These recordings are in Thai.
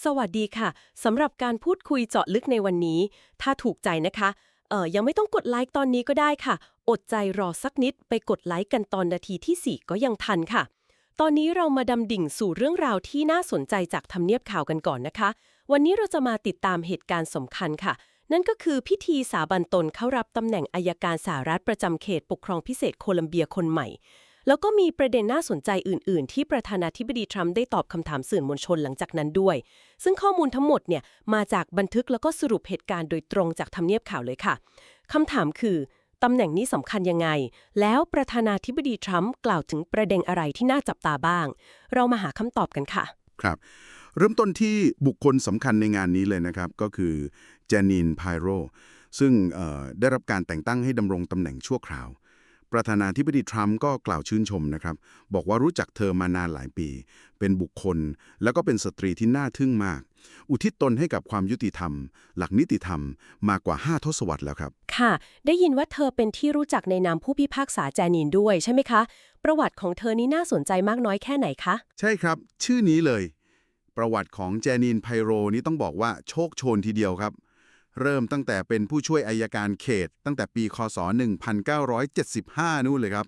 สวัสดีค่ะสำหรับการพูดคุยเจาะลึกในวันนี้ถ้าถูกใจนะคะยังไม่ต้องกดไลค์ตอนนี้ก็ได้ค่ะอดใจรอสักนิดไปกดไลค์กันตอนนาทีที่4ก็ยังทันค่ะตอนนี้เรามาดำดิ่งสู่เรื่องราวที่น่าสนใจจากทำเนียบข่าวกันก่อนนะคะวันนี้เราจะมาติดตามเหตุการณ์สำคัญค่ะนั่นก็คือพิธีสาบันตนเข้ารับตำแหน่งอัยการสหรัฐประจำเขตปกครองพิเศษโคลัมเบียคนใหม่แล้วก็มีประเด็นน่าสนใจอื่นๆที่ประธานาธิบดีทรัมป์ได้ตอบคำถามสื่อมวลชนหลังจากนั้นด้วย ซึ่งข้อมูลทั้งหมดเนี่ยมาจากบันทึกแล้วก็สรุปเหตุการณ์โดยตรงจากทำเนียบข่าวเลยค่ะคำถามคือตำแหน่งนี้สำคัญยังไงแล้วประธานาธิบดีทรัมป์กล่าวถึงประเด็นอะไรที่น่าจับตาบ้างเรามาหาคำตอบกันค่ะครับเริ่มต้นที่บุคคลสำคัญในงานนี้เลยนะครับก็คือเจนีนไพโรซึ่งได้รับการแต่งตั้งให้ดำรงตำแหน่งชั่วคราวประธานาธิบดีทรัมป์ก็กล่าวชื่นชมนะครับบอกว่ารู้จักเธอมานานหลายปีเป็นบุคคลแล้วก็เป็นสตรีที่น่าทึ่งมากอุทิศตนให้กับความยุติธรรมหลักนิติธรรมมากว่า5 ทศวรรษแล้วครับค่ะได้ยินว่าเธอเป็นที่รู้จักในนามผู้พิพากษาแจนีนด้วยใช่ไหมคะประวัติของเธอนี้น่าสนใจมากน้อยแค่ไหนคะใช่ครับชื่อนี้เลยประวัติของเจนีนไพโรนี่ต้องบอกว่าโชคโชนทีเดียวครับเริ่มตั้งแต่เป็นผู้ช่วยอัยการเขตตั้งแต่ปีคศ1975นู่นเลยครับ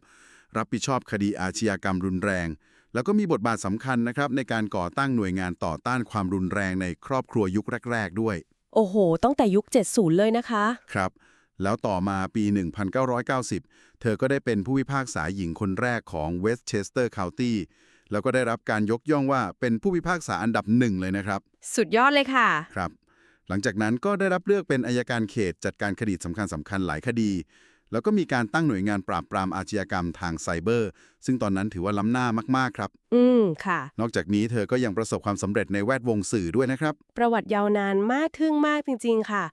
รับผิดชอบคดีอาชญากรรมรุนแรงแล้วก็มีบทบาทสำคัญนะครับในการก่อตั้งหน่วยงานต่อต้านความรุนแรงในครอบครัวยุคแรกๆด้วยโอ้โหตั้งแต่ยุค70เลยนะคะครับแล้วต่อมาปี1990เธอก็ได้เป็นผู้พิพากษาหญิงคนแรกของเวสต์เชสเตอร์เคานตี้แล้วก็ได้รับการยกย่องว่าเป็นผู้พิพากษาอันดับหนึ่งเลยนะครับสุดยอดเลยค่ะครับหลังจากนั้นก็ได้รับเลือกเป็นอัยการเขตจัดการคดีสำคัญหลายคดีแล้วก็มีการตั้งหน่วยงานปราบปรามอาชญากรรมทางไซเบอร์ซึ่งตอนนั้นถือว่าล้ำหน้ามากๆครับค่ะนอกจากนี้เธอก็ยังประสบความสำเร็จในแวดวงสื่อด้วยนะครับประวัติยาวนานมากทึ่งมากจริงๆค่ะ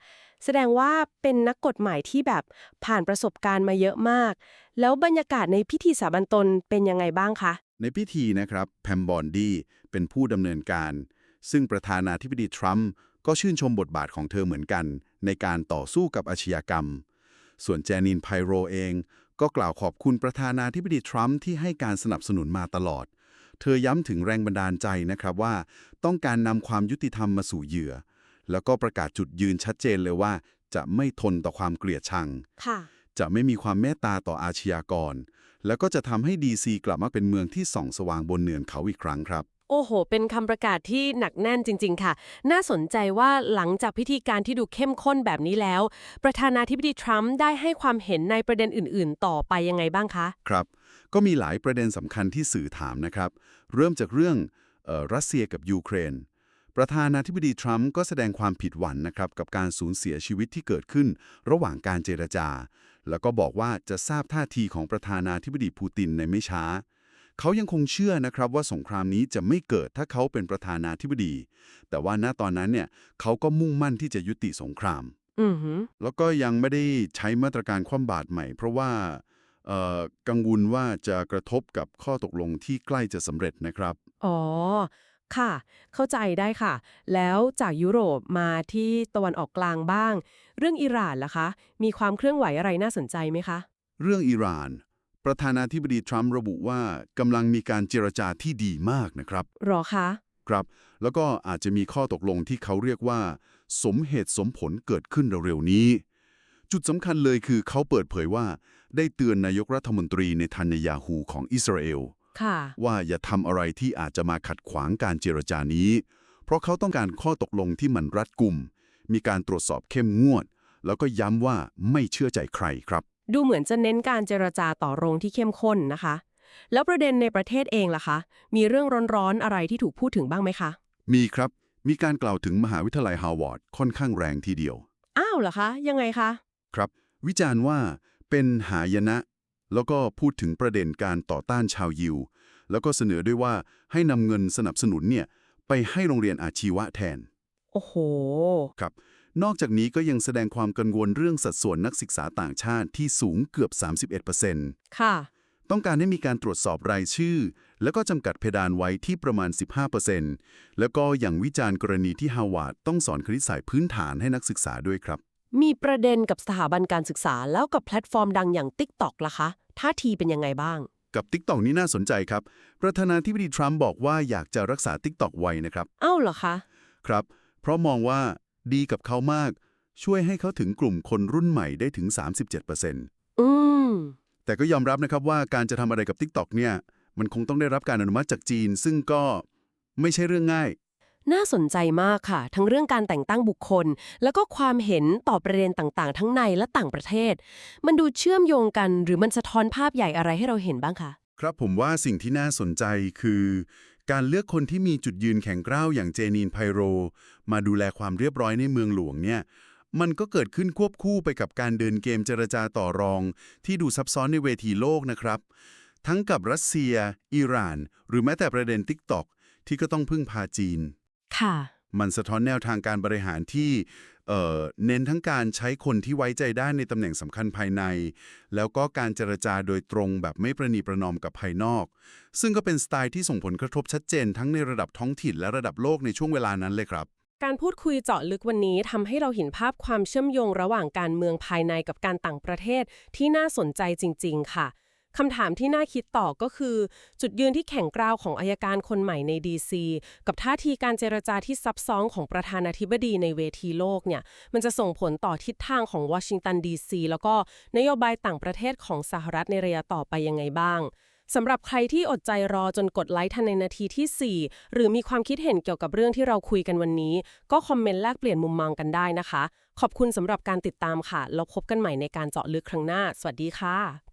แสดงว่าเป็นนักกฎหมายที่แบบผ่านประสบการณ์มาเยอะมากแล้วบรรยากาศในพิธีสาบันตนเป็นยังไงบ้างคะในพิธีนะครับแพมบอนดีเป็นผู้ดำเนินการซึ่งประธานาธิบดีทรัมป์ก็ชื่นชมบทบาทของเธอเหมือนกันในการต่อสู้กับอาชญากรรมส่วนเจนินไพโรเองก็กล่าวขอบคุณประธานาธิบดีทรัมป์ที่ให้การสนับสนุนมาตลอดเธอย้ำถึงแรงบันดาลใจนะครับว่าต้องการนำความยุติธรรมมาสู่เหยื่อแล้วก็ประกาศจุดยืนชัดเจนเลยว่าจะไม่ทนต่อความเกลียดชังค่ะจะไม่มีความเมตตาต่ออาชญากรแล้วก็จะทำให้ดีซีกลับมาเป็นเมืองที่ส่องสว่างบนเนินเขาอีกครั้งครับโอ้โหเป็นคำประกาศที่หนักแน่นจริงๆค่ะน่าสนใจว่าหลังจากพิธีการที่ดูเข้มข้นแบบนี้แล้วประธานาธิบดีทรัมป์ได้ให้ความเห็นในประเด็นอื่นๆต่อไปยังไงบ้างคะครับก็มีหลายประเด็นสำคัญที่สื่อถามนะครับเริ่มจากเรื่องรัสเซียกับยูเครนประธานาธิบดีทรัมป์ก็แสดงความผิดหวั่นนะครับกับการสูญเสียชีวิตที่เกิดขึ้นระหว่างการเจรจาแล้วก็บอกว่าจะทราบท่าทีของประธานาธิบดีปูตินในไม่ช้าเขายังคงเชื่อนะครับว่าสงครามนี้จะไม่เกิดถ้าเขาเป็นประธานาธิบดีแต่ว่าณตอนนั้นเนี่ยเขาก็มุ่งมั่นที่จะยุติสงครามแล้วก็ยังไม่ได้ใช้มาตรการคว่ำบาตรใหม่เพราะว่ากังวลว่าจะกระทบกับข้อตกลงที่ใกล้จะสำเร็จนะครับอ๋อค่ะเข้าใจได้ค่ะ แล้วจากยุโรปมาที่ตะวันออกกลางบ้าง เรื่องอิหร่านล่ะคะ มีความเคลื่อนไหวอะไรน่าสนใจไหมคะ เรื่องอิหร่านประธานาธิบดีทรัมป์ระบุว่ากำลังมีการเจรจาที่ดีมากนะครับหรอคะ ครับแล้วก็อาจจะมีข้อตกลงที่เขาเรียกว่าสมเหตุสมผลเกิดขึ้นเร็วๆนี้จุดสำคัญเลยคือเขาเปิดเผยว่าได้เตือนนายกรัฐมนตรีเนทันยาฮูของอิสราเอลค่ะว่าอย่าทำอะไรที่อาจจะมาขัดขวางการเจรจานี้เพราะเขาต้องการข้อตกลงที่มันรัดกุมมีการตรวจสอบเข้มงวดแล้วก็ย้ำว่าไม่เชื่อใจใครครับดูเหมือนจะเน้นการเจรจาต่อรองที่เข้มข้นนะคะ แล้วประเด็นในประเทศเองล่ะคะ มีเรื่องร้อนๆอะไรที่ถูกพูดถึงบ้างไหมคะ มีครับมีการกล่าวถึงมหาวิทยาลัยฮาร์วาร์ดค่อนข้างแรงทีเดียวอ้าวเหรอคะ ยังไงคะ ครับวิจารณ์ว่าเป็นหายนะแล้วก็พูดถึงประเด็นการต่อต้านชาวยิวแล้วก็เสนอด้วยว่าให้นำเงินสนับสนุนเนี่ยไปให้โรงเรียนอาชีวะแทนโอ้โหครับนอกจากนี้ก็ยังแสดงความกังวลเรื่องสัดส่วนนักศึกษาต่างชาติที่สูงเกือบ 31% ค่ะ ต้องการให้มีการตรวจสอบรายชื่อแล้วก็จำกัดเพดานไว้ที่ประมาณ 15% แล้วก็อย่างวิจารณ์กรณีที่ฮาวาดต้องสอนคณิตศาสตร์พื้นฐานให้นักศึกษาด้วยครับมีประเด็นกับสถาบันการศึกษาแล้วกับแพลตฟอร์มดังอย่าง TikTok ล่ะคะท่าทีเป็นยังไงบ้างกับ TikTok นี่น่าสนใจครับประธานาธิบดีทรัมป์บอกว่าอยากจะรักษา TikTok ไว้นะครับอ้าวเหรอคะ ครับเพราะมองว่าดีกับเขามากช่วยให้เขาถึงกลุ่มคนรุ่นใหม่ได้ถึง 37% อืม แต่ก็ยอมรับนะครับว่าการจะทำอะไรกับ TikTok เนี่ยมันคงต้องได้รับการอนุมัติจากจีน ซึ่งก็ไม่ใช่เรื่องง่าย น่าสนใจมากค่ะ ทั้งเรื่องการแต่งตั้งบุคคล แล้วก็ความเห็นต่อประเด็นต่างๆ ทั้งในและต่างประเทศ มันดูเชื่อมโยงกันหรือมันสะท้อนภาพใหญ่อะไรให้เราเห็นบ้างคะ ครับผมว่าสิ่งที่น่าสนใจคือ การเลือกคนที่มีจุดยืนแข็งกร้าวอย่างเจนีนไพโรมาดูแลความเรียบร้อยในเมืองหลวงเนี่ยมันก็เกิดขึ้นควบคู่ไปกับการเดินเกมเจรจาต่อรอง ที่ดูซับซ้อนในเวทีโลกนะครับทั้งกับรัสเซีย อิหร่าน หรือแม้แต่ประเด็น TikTok ที่ก็ต้องพึ่งพาจีน ค่ะ มันสะท้อนแนวทางการบริหารที่เน้นทั้งการใช้คนที่ไว้ใจได้ในตำแหน่งสำคัญภายใน แล้วก็การเจรจาโดยตรงแบบไม่ประนีประนอมกับภายนอก ซึ่งก็เป็นสไตล์ที่ส่งผลกระทบชัดเจนทั้งในระดับท้องถิ่นและระดับโลกในช่วงเวลานั้นเลยครับ การพูดคุยเจาะลึกวันนี้ทำให้เราเห็นภาพความเชื่อมโยงระหว่างการเมืองภายในกับการต่างประเทศที่น่าสนใจจริงๆค่ะคำถามที่น่าคิดต่อก็คือ จุดยืนที่แข็งกร้าวของอัยการคนใหม่ใน DC กับท่าทีการเจรจาที่ซับซ้อนของประธานาธิบดีในเวทีโลกเนี่ยมันจะส่งผลต่อทิศทางของวอชิงตัน DC แล้วก็นโยบายต่างประเทศของสหรัฐในระยะต่อไปยังไงบ้างสำหรับใครที่อดใจรอจนกดไลค์ทันในนาทีที่ 4 หรือมีความคิดเห็นเกี่ยวกับเรื่องที่เราคุยกันวันนี้ก็คอมเมนต์แลกเปลี่ยนมุมมองกันได้นะคะขอบคุณสำหรับการติดตามค่ะแล้วพบกันใหม่ในการเจาะลึกครั้งหน้าสวัสดีค่ะ